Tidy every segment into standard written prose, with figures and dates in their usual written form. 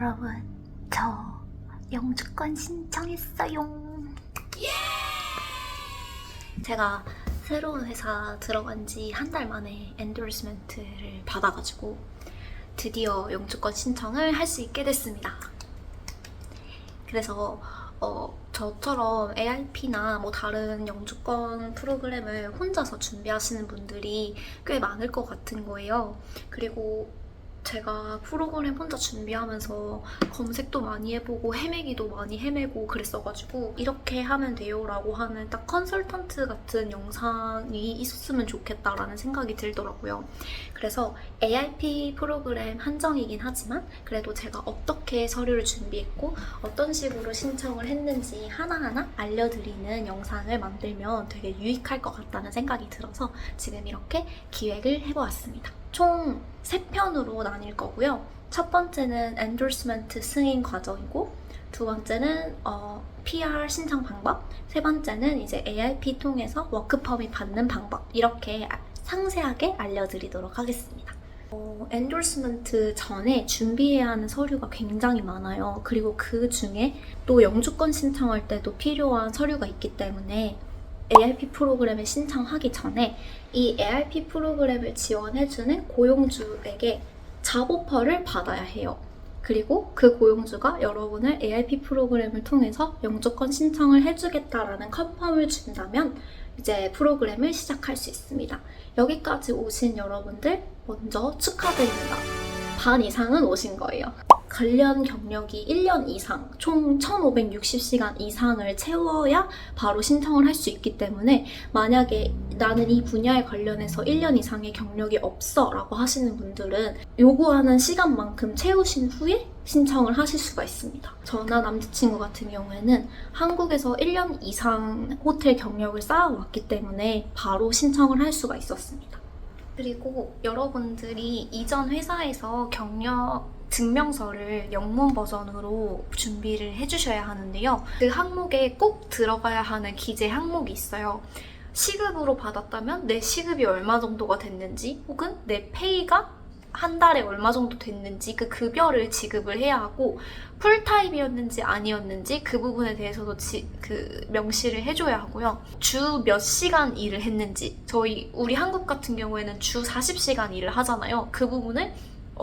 여러분, 저 영주권 신청했어요. 제가 새로운 회사 들어간 지 한 달 만에 엔도스먼트를 받아가지고 드디어 영주권 신청을 할 수 있게 됐습니다. 그래서 저처럼 AIP나 뭐 다른 영주권 프로그램을 혼자서 준비하시는 분들이 꽤 많을 것 같은 거예요. 그리고 제가 프로그램 혼자 준비하면서 검색도 많이 해보고 헤매기도 많이 헤매고 그랬어가지고 이렇게 하면 돼요 라고 하는 딱 컨설턴트 같은 영상이 있었으면 좋겠다라는 생각이 들더라고요. 그래서 AIP 프로그램 한정이긴 하지만 그래도 제가 어떻게 서류를 준비했고 어떤 식으로 신청을 했는지 하나하나 알려드리는 영상을 만들면 되게 유익할 것 같다는 생각이 들어서 지금 이렇게 기획을 해보았습니다. 총 3편으로 나뉠 거고요. 첫 번째는 엔도스먼트 승인 과정이고, 두 번째는 PR 신청 방법, 세 번째는 이제 AIP 통해서 워크퍼밋 받는 방법, 이렇게 상세하게 알려드리도록 하겠습니다. 엔도스먼트 전에 준비해야 하는 서류가 굉장히 많아요. 그리고 그 중에 또 영주권 신청할 때도 필요한 서류가 있기 때문에 AIP 프로그램을 신청하기 전에 이 AIP 프로그램을 지원해주는 고용주에게 잡오퍼를 받아야 해요. 그리고 그 고용주가 여러분을 AIP 프로그램을 통해서 영주권 신청을 해주겠다라는 컨펌을 준다면 이제 프로그램을 시작할 수 있습니다. 여기까지 오신 여러분들 먼저 축하드립니다. 반 이상은 오신 거예요. 관련 경력이 1년 이상, 총 1560시간 이상을 채워야 바로 신청을 할 수 있기 때문에 만약에 나는 이 분야에 관련해서 1년 이상의 경력이 없어 라고 하시는 분들은 요구하는 시간만큼 채우신 후에 신청을 하실 수가 있습니다. 저나 남자친구 같은 경우에는 한국에서 1년 이상 호텔 경력을 쌓아왔기 때문에 바로 신청을 할 수가 있었습니다. 그리고 여러분들이 이전 회사에서 경력 증명서를 영문 버전으로 준비를 해주셔야 하는데요. 그 항목에 꼭 들어가야 하는 기재 항목이 있어요. 시급으로 받았다면 내 시급이 얼마 정도가 됐는지 혹은 내 페이가 한 달에 얼마 정도 됐는지 그 급여를 지급을 해야 하고 풀타임이었는지 아니었는지 그 부분에 대해서도 명시를 해줘야 하고요. 주 몇 시간 일을 했는지 우리 한국 같은 경우에는 주 40시간 일을 하잖아요. 그 부분을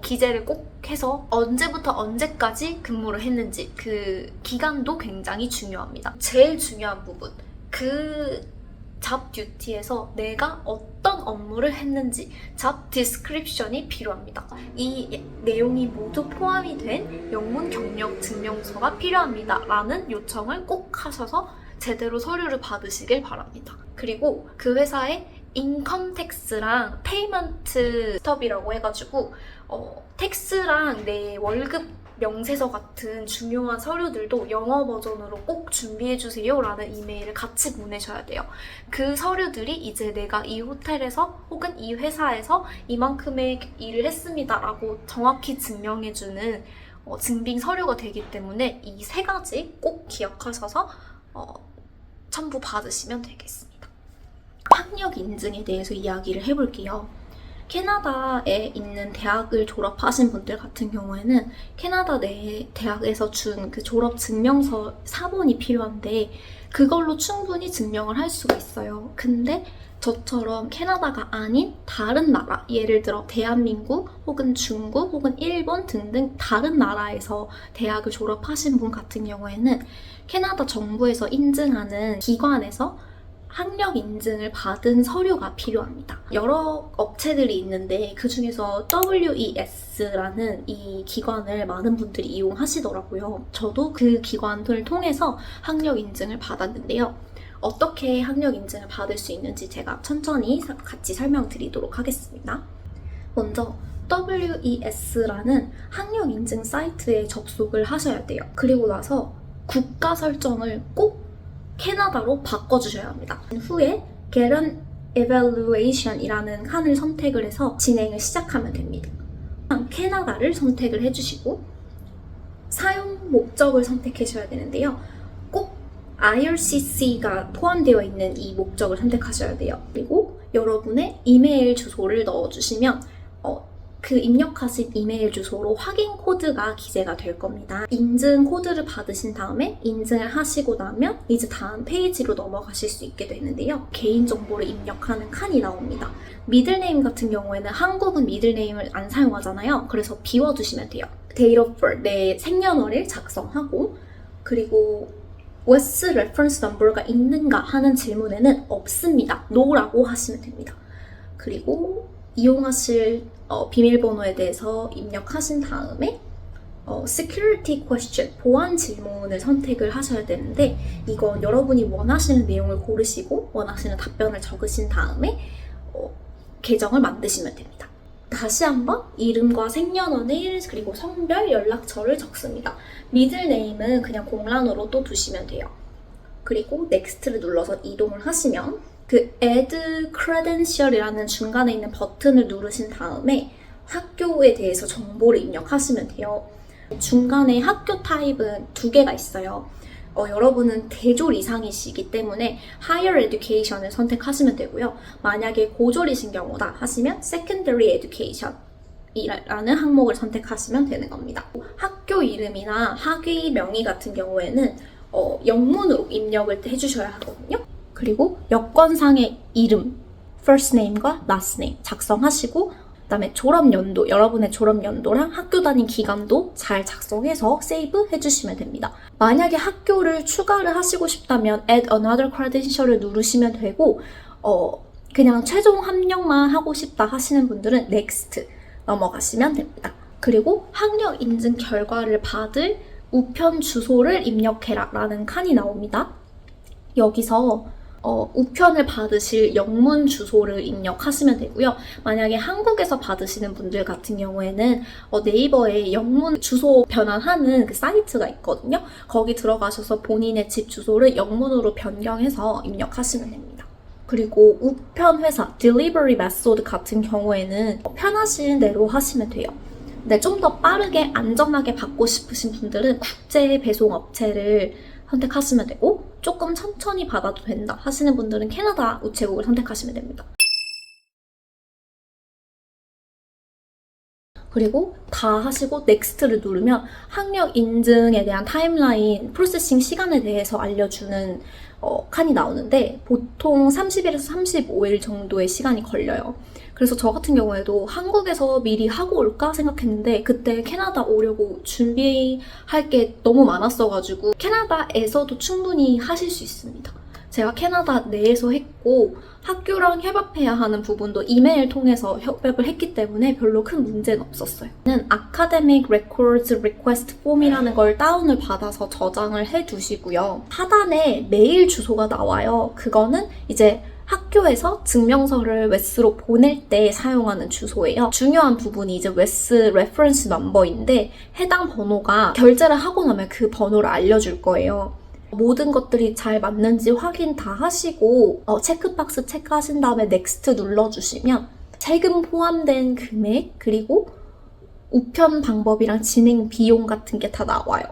기재를 꼭 해서 언제부터 언제까지 근무를 했는지 그 기간도 굉장히 중요합니다. 제일 중요한 부분, 그 잡 듀티에서 내가 어떤 업무를 했는지 잡 디스크립션이 필요합니다. 이 내용이 모두 포함이 된 영문 경력 증명서가 필요합니다 라는 요청을 꼭 하셔서 제대로 서류를 받으시길 바랍니다. 그리고 그 회사의 인컴 텍스랑 페이먼트 스톱이라고 해가지고 텍스랑 내 월급 명세서 같은 중요한 서류들도 영어 버전으로 꼭 준비해주세요 라는 이메일을 같이 보내셔야 돼요. 그 서류들이 이제 내가 이 호텔에서 혹은 이 회사에서 이만큼의 일을 했습니다 라고 정확히 증명해주는 증빙 서류가 되기 때문에 이 3가지 꼭 기억하셔서 첨부 받으시면 되겠습니다. 학력 인증에 대해서 이야기를 해볼게요. 캐나다에 있는 대학을 졸업하신 분들 같은 경우에는 캐나다 내 대학에서 준 그 졸업 증명서 사본이 필요한데 그걸로 충분히 증명을 할 수가 있어요. 근데 저처럼 캐나다가 아닌 다른 나라, 예를 들어 대한민국 혹은 중국 혹은 일본 등등 다른 나라에서 대학을 졸업하신 분 같은 경우에는 캐나다 정부에서 인증하는 기관에서 학력 인증을 받은 서류가 필요합니다. 여러 업체들이 있는데 그 중에서 WES라는 이 기관을 많은 분들이 이용하시더라고요. 저도 그 기관을 통해서 학력 인증을 받았는데요. 어떻게 학력 인증을 받을 수 있는지 제가 천천히 같이 설명드리도록 하겠습니다. 먼저 WES라는 학력 인증 사이트에 접속을 하셔야 돼요. 그리고 나서 국가 설정을 꼭 캐나다로 바꿔주셔야 합니다. 후에 Get an Evaluation 이라는 칸을 선택을 해서 진행을 시작하면 됩니다. 캐나다를 선택을 해주시고 사용 목적을 선택하셔야 되는데요. 꼭 IRCC가 포함되어 있는 이 목적을 선택하셔야 돼요. 그리고 여러분의 이메일 주소를 넣어주시면 그 입력하신 이메일 주소로 확인 코드가 기재가 될 겁니다. 인증 코드를 받으신 다음에 인증을 하시고 나면 이제 다음 페이지로 넘어가실 수 있게 되는데요. 개인정보를 입력하는 칸이 나옵니다. 미들네임 같은 경우에는 한국은 미들네임을 안 사용하잖아요. 그래서 비워두시면 돼요. Date of birth, 내 생년월일 작성하고, 그리고 What's reference number가 있는가 하는 질문에는 없습니다. No라고 하시면 됩니다. 그리고 이용하실 비밀번호에 대해서 입력하신 다음에 security question, 보안 질문을 선택을 하셔야 되는데, 이건 여러분이 원하시는 내용을 고르시고 원하시는 답변을 적으신 다음에 계정을 만드시면 됩니다. 다시 한번 이름과 생년월일 그리고 성별, 연락처를 적습니다. 미들네임은 그냥 공란으로 또 두시면 돼요. 그리고 넥스트를 눌러서 이동을 하시면 그 add credential이라는 중간에 있는 버튼을 누르신 다음에 학교에 대해서 정보를 입력하시면 돼요. 중간에 학교 타입은 두 개가 있어요. 여러분은 대졸 이상이시기 때문에 Higher Education을 선택하시면 되고요. 만약에 고졸이신 경우다 하시면 Secondary Education 이라는 항목을 선택하시면 되는 겁니다. 학교 이름이나 학위 명의 같은 경우에는 영문으로 입력을 해주셔야 하거든요. 그리고 여권상의 이름, first name과 last name 작성하시고, 그다음에 졸업연도, 여러분의 졸업연도랑 학교 다닌 기간도 잘 작성해서 세이브 해주시면 됩니다. 만약에 학교를 추가를 하시고 싶다면 add another credential을 누르시면 되고, 그냥 최종 합격만 하고 싶다 하시는 분들은 next 넘어가시면 됩니다. 그리고 학력 인증 결과를 받을 우편 주소를 입력해라 라는 칸이 나옵니다. 여기서 우편을 받으실 영문 주소를 입력하시면 되고요. 만약에 한국에서 받으시는 분들 같은 경우에는 네이버에 영문 주소 변환하는 그 사이트가 있거든요. 거기 들어가셔서 본인의 집 주소를 영문으로 변경해서 입력하시면 됩니다. 그리고 우편 회사, delivery method 같은 경우에는 편하신 대로 하시면 돼요. 근데 좀 더 빠르게 안전하게 받고 싶으신 분들은 국제 배송 업체를 선택하시면 되고, 조금 천천히 받아도 된다 하시는 분들은 캐나다 우체국을 선택하시면 됩니다. 그리고 다 하시고 넥스트를 누르면 학력 인증에 대한 타임라인, 프로세싱 시간에 대해서 알려주는 칸이 나오는데, 보통 30일에서 35일 정도의 시간이 걸려요. 그래서 저 같은 경우에도 한국에서 미리 하고 올까 생각했는데 그때 캐나다 오려고 준비할 게 너무 많았어가지고 캐나다에서도 충분히 하실 수 있습니다. 제가 캐나다 내에서 했고 학교랑 협업해야 하는 부분도 이메일 통해서 협업을 했기 때문에 별로 큰 문제는 없었어요. 저는 Academic Records Request Form이라는 걸 다운을 받아서 저장을 해두시고요. 하단에 메일 주소가 나와요. 그거는 이제 학교에서 증명서를 웨스로 보낼 때 사용하는 주소예요. 중요한 부분이 이제 웨스 레퍼런스 넘버인데, 해당 번호가 결제를 하고 나면 그 번호를 알려줄 거예요. 모든 것들이 잘 맞는지 확인 다 하시고 체크박스 체크하신 다음에 넥스트 눌러주시면 세금 포함된 금액, 그리고 우편 방법이랑 진행 비용 같은 게 다 나와요.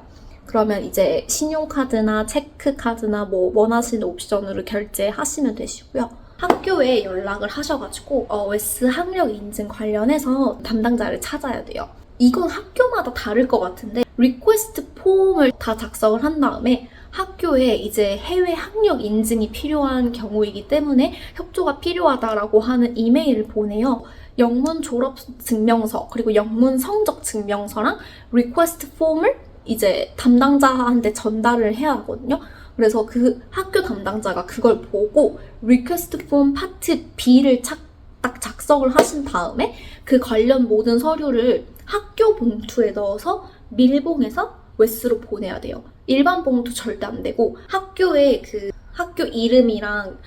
그러면 이제 신용카드나 체크카드나 뭐 원하시는 옵션으로 결제하시면 되시고요. 학교에 연락을 하셔가지고 웨스 학력 인증 관련해서 담당자를 찾아야 돼요. 이건 학교마다 다를 것 같은데 리퀘스트 폼을 다 작성을 한 다음에 학교에 이제 해외 학력 인증이 필요한 경우이기 때문에 협조가 필요하다라고 하는 이메일을 보내요. 영문 졸업 증명서 그리고 영문 성적 증명서랑 리퀘스트 폼을 이제 담당자한테 전달을 해야 하거든요. 그래서 그 학교 담당자가 그걸 보고 리퀘스트 폼 파트 B를 딱 작성을 하신 다음에 그 관련 모든 서류를 학교 봉투에 넣어서 밀봉해서 웨스로 보내야 돼요. 일반 봉투 절대 안 되고 학교에 그 학교 이름이랑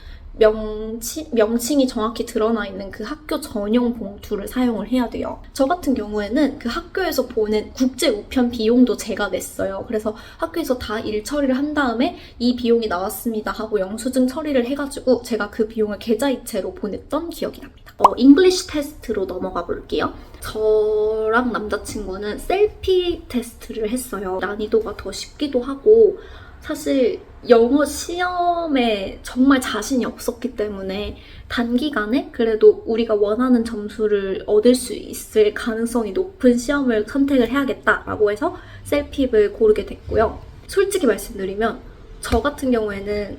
명칭이 정확히 드러나 있는 그 학교 전용 봉투를 사용을 해야 돼요. 저 같은 경우에는 그 학교에서 보낸 국제 우편 비용도 제가 냈어요. 그래서 학교에서 다 일 처리를 한 다음에 이 비용이 나왔습니다 하고 영수증 처리를 해가지고 제가 그 비용을 계좌이체로 보냈던 기억이 납니다. 잉글리쉬 테스트로 넘어가 볼게요. 저랑 남자친구는 셀피 테스트를 했어요. 난이도가 더 쉽기도 하고 사실 영어 시험에 정말 자신이 없었기 때문에 단기간에 그래도 우리가 원하는 점수를 얻을 수 있을 가능성이 높은 시험을 선택을 해야겠다라고 해서 셀핍을 고르게 됐고요. 솔직히 말씀드리면 저 같은 경우에는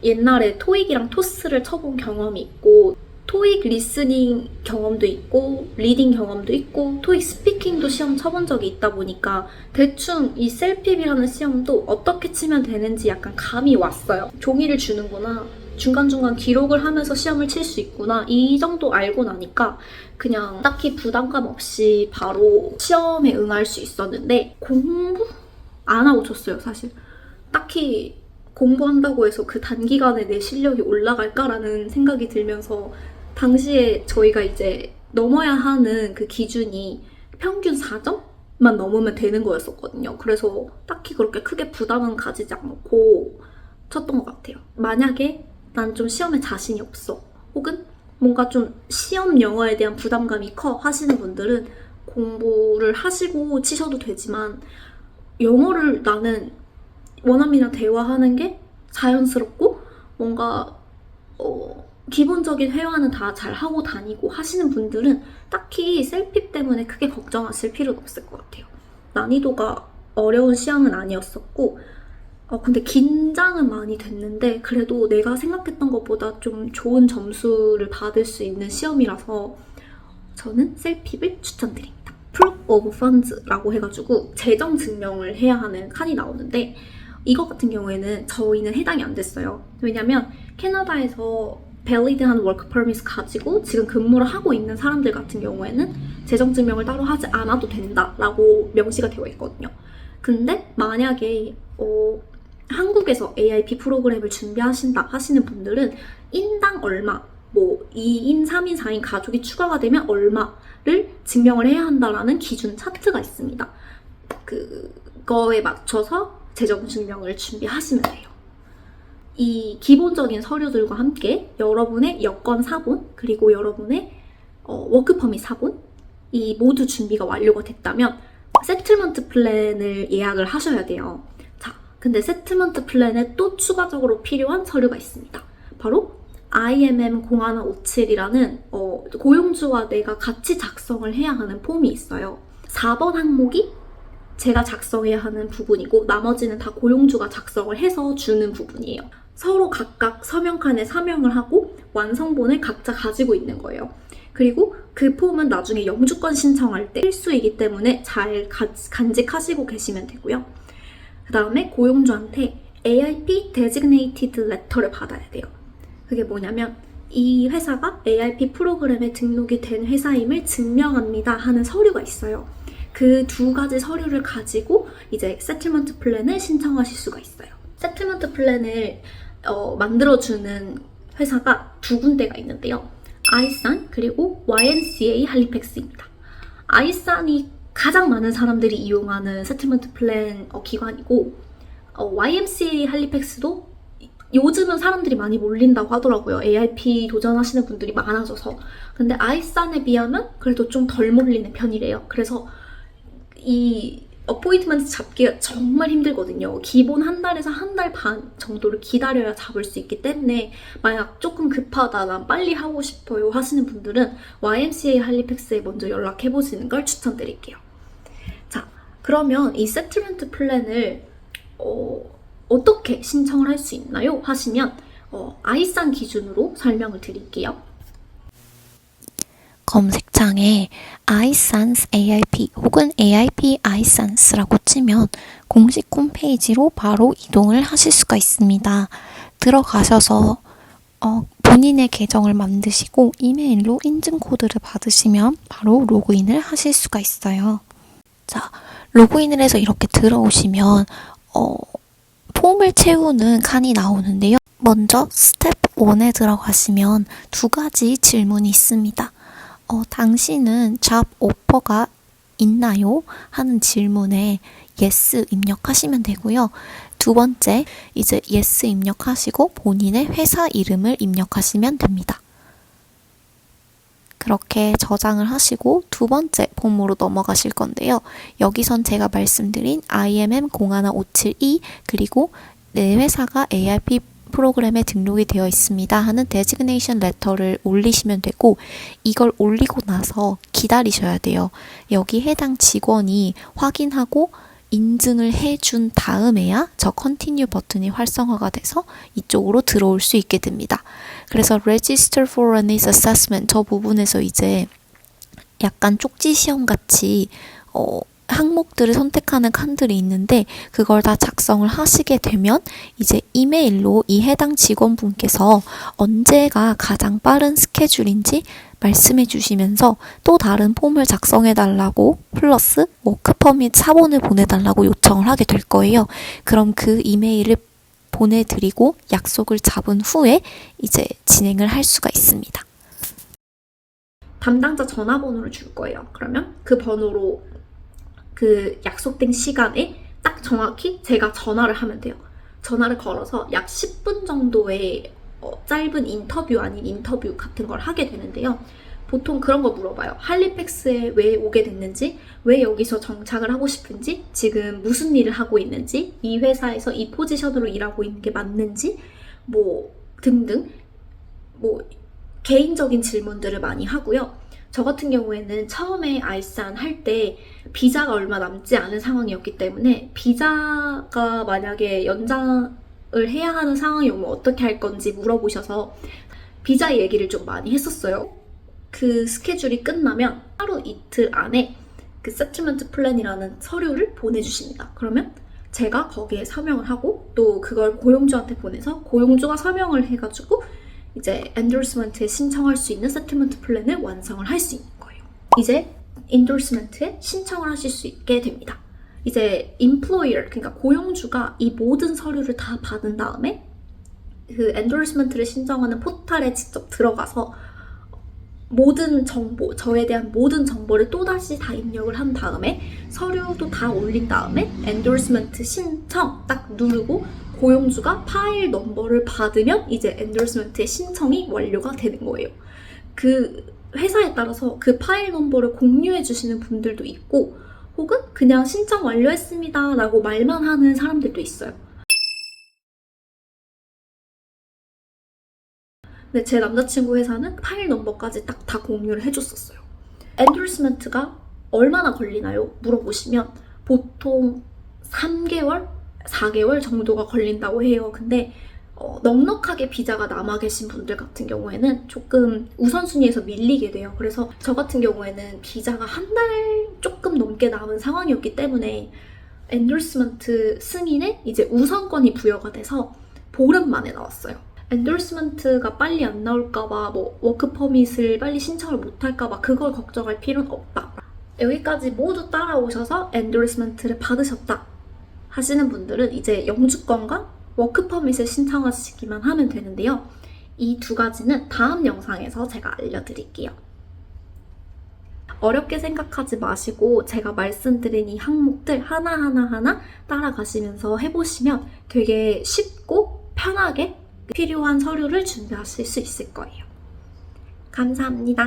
옛날에 토익이랑 토스를 쳐본 경험이 있고 토익 리스닝 경험도 있고 리딩 경험도 있고 토익 스피킹도 시험 쳐본 적이 있다 보니까 대충 이 셀핍이라는 시험도 어떻게 치면 되는지 약간 감이 왔어요. 종이를 주는구나, 중간중간 기록을 하면서 시험을 칠 수 있구나, 이 정도 알고 나니까 그냥 딱히 부담감 없이 바로 시험에 응할 수 있었는데 공부 안 하고 쳤어요. 사실 딱히 공부한다고 해서 그 단기간에 내 실력이 올라갈까라는 생각이 들면서 당시에 저희가 이제 넘어야 하는 그 기준이 평균 4점만 넘으면 되는 거였었거든요. 그래서 딱히 그렇게 크게 부담은 가지지 않고 쳤던 것 같아요. 만약에 난 좀 시험에 자신이 없어, 혹은 뭔가 좀 시험 영어에 대한 부담감이 커 하시는 분들은 공부를 하시고 치셔도 되지만 영어를 나는 원어민이랑 대화하는 게 자연스럽고 뭔가 기본적인 회화는 다 잘 하고 다니고 하시는 분들은 딱히 셀핍 때문에 크게 걱정하실 필요는 없을 것 같아요. 난이도가 어려운 시험은 아니었었고 근데 긴장은 많이 됐는데 그래도 내가 생각했던 것보다 좀 좋은 점수를 받을 수 있는 시험이라서 저는 셀핍을 추천드립니다. Proof of Funds라고 해가지고 재정 증명을 해야 하는 칸이 나오는데 이거 같은 경우에는 저희는 해당이 안 됐어요. 왜냐면 캐나다에서 밸리드한 워크 퍼밋 가지고 지금 근무를 하고 있는 사람들 같은 경우에는 재정 증명을 따로 하지 않아도 된다라고 명시가 되어 있거든요. 근데 만약에 한국에서 AIP 프로그램을 준비하신다 하시는 분들은 인당 얼마, 뭐 2인, 3인, 4인 가족이 추가가 되면 얼마를 증명을 해야 한다라는 기준 차트가 있습니다. 그거에 맞춰서 재정 증명을 준비하시면 돼요. 이 기본적인 서류들과 함께 여러분의 여권 사본 그리고 여러분의 워크 퍼밋 사본이 모두 준비가 완료가 됐다면 세틀먼트 플랜을 예약을 하셔야 돼요. 자, 근데 세틀먼트 플랜에 또 추가적으로 필요한 서류가 있습니다. 바로 IMM 0157이라는 고용주와 내가 같이 작성을 해야 하는 폼이 있어요. 4번 항목이 제가 작성해야 하는 부분이고 나머지는 다 고용주가 작성을 해서 주는 부분이에요. 서로 각각 서명칸에 사명을 하고 완성본을 각자 가지고 있는 거예요. 그리고 그 폼은 나중에 영주권 신청할 때 필수이기 때문에 잘 간직하시고 계시면 되고요. 그 다음에 고용주한테 AIP Designated Letter를 받아야 돼요. 그게 뭐냐면 이 회사가 AIP 프로그램에 등록이 된 회사임을 증명합니다 하는 서류가 있어요. 그 두 가지 서류를 가지고 이제 세틀먼트 플랜을 신청하실 수가 있어요. 세틀먼트 플랜을 만들어주는 회사가 두 군데가 있는데요. 아이산 그리고 YMCA 할리팩스입니다. 아이산이 가장 많은 사람들이 이용하는 세틀먼트 플랜 기관이고 YMCA 할리팩스도 요즘은 사람들이 많이 몰린다고 하더라고요. AIP 도전하시는 분들이 많아져서. 근데 아이산에 비하면 그래도 좀 덜 몰리는 편이래요. 그래서 이 어포인트먼트 잡기가 정말 힘들거든요. 기본 한 달에서 한 달 반 정도를 기다려야 잡을 수 있기 때문에 만약 조금 급하다, 난 빨리 하고 싶어요 하시는 분들은 YMCA 할리팩스에 먼저 연락해보시는 걸 추천드릴게요. 자, 그러면 이 세틀먼트 플랜을 어떻게 신청을 할 수 있나요? 하시면 아이산 기준으로 설명을 드릴게요. 검색창에 iSans AIP 혹은 AIP iSans라고 치면 공식 홈페이지로 바로 이동을 하실 수가 있습니다. 들어가셔서 본인의 계정을 만드시고 이메일로 인증코드를 받으시면 바로 로그인을 하실 수가 있어요. 자, 로그인을 해서 이렇게 들어오시면 폼을 채우는 칸이 나오는데요. 먼저 스텝 1에 들어가시면 두 가지 질문이 있습니다. 당신은 잡 오퍼가 있나요? 하는 질문에 yes 입력하시면 되고요. 두 번째, 이제 yes 입력하시고 본인의 회사 이름을 입력하시면 됩니다. 그렇게 저장을 하시고 두 번째 폼으로 넘어가실 건데요. 여기선 제가 말씀드린 IMM 0157E 그리고 내 회사가 ARP 프로그램에 등록이 되어 있습니다 하는 데지그네이션 레터를 올리시면 되고, 이걸 올리고 나서 기다리셔야 돼요. 여기 해당 직원이 확인하고 인증을 해준 다음에야 저 컨티뉴 버튼이 활성화가 돼서 이쪽으로 들어올 수 있게 됩니다. 그래서 Register for a Needs Assessment, 저 부분에서 이제 약간 쪽지 시험 같이 항목들을 선택하는 칸들이 있는데, 그걸 다 작성을 하시게 되면 이제 이메일로 이 해당 직원분께서 언제가 가장 빠른 스케줄인지 말씀해 주시면서 또 다른 폼을 작성해 달라고 플러스 워크 퍼밋 사본을 보내달라고 요청을 하게 될 거예요. 그럼 그 이메일을 보내드리고 약속을 잡은 후에 이제 진행을 할 수가 있습니다. 담당자 전화번호를 줄 거예요. 그러면 그 번호로 그 약속된 시간에 딱 정확히 제가 전화를 하면 돼요. 전화를 걸어서 약 10분 정도의 짧은 인터뷰 아닌 인터뷰 같은 걸 하게 되는데요. 보통 그런 거 물어봐요. 할리팩스에 왜 오게 됐는지, 왜 여기서 정착을 하고 싶은지, 지금 무슨 일을 하고 있는지, 이 회사에서 이 포지션으로 일하고 있는 게 맞는지, 뭐 등등 개인적인 질문들을 많이 하고요. 저 같은 경우에는 처음에 알산 할 때 비자가 얼마 남지 않은 상황이었기 때문에 비자가 만약에 연장을 해야 하는 상황이 오면 어떻게 할 건지 물어보셔서 비자 얘기를 좀 많이 했었어요. 그 스케줄이 끝나면 하루 이틀 안에 그 세틀먼트 플랜이라는 서류를 보내주십니다. 그러면 제가 거기에 서명을 하고 또 그걸 고용주한테 보내서 고용주가 서명을 해가지고 이제 엔도스먼트에 신청할 수 있는 세틀먼트 플랜을 완성을 할 수 있는 거예요. 이제 엔도스먼트에 신청을 하실 수 있게 됩니다. 이제 employer, 그러니까 고용주가 이 모든 서류를 다 받은 다음에 그 엔도스먼트를 신청하는 포털에 직접 들어가서 모든 정보, 저에 대한 모든 정보를 또다시 다 입력을 한 다음에 서류도 다 올린 다음에 엔도스먼트 신청 딱 누르고 고용주가 파일 넘버를 받으면 이제 엔도스먼트의 신청이 완료가 되는 거예요. 그 회사에 따라서 그 파일 넘버를 공유해 주시는 분들도 있고, 혹은 그냥 신청 완료했습니다 라고 말만 하는 사람들도 있어요. 근데 제 남자친구 회사는 파일 넘버까지 딱 다 공유를 해줬었어요. 엔도스먼트가 얼마나 걸리나요? 물어보시면 보통 3개월? 4개월 정도가 걸린다고 해요. 근데 넉넉하게 비자가 남아 계신 분들 같은 경우에는 조금 우선순위에서 밀리게 돼요. 그래서 저 같은 경우에는 비자가 한 달 조금 넘게 남은 상황이었기 때문에 엔도스먼트 승인에 이제 우선권이 부여가 돼서 보름 만에 나왔어요. 엔도스먼트가 빨리 안 나올까봐 뭐 워크 퍼밋을 빨리 신청을 못할까봐 그걸 걱정할 필요는 없다. 여기까지 모두 따라오셔서 엔도스먼트를 받으셨다 하시는 분들은 이제 영주권과 워크 퍼밋을 신청하시기만 하면 되는데요. 이 두 가지는 다음 영상에서 제가 알려드릴게요. 어렵게 생각하지 마시고 제가 말씀드린 이 항목들 하나하나 따라가시면서 해보시면 되게 쉽고 편하게 필요한 서류를 준비하실 수 있을 거예요. 감사합니다.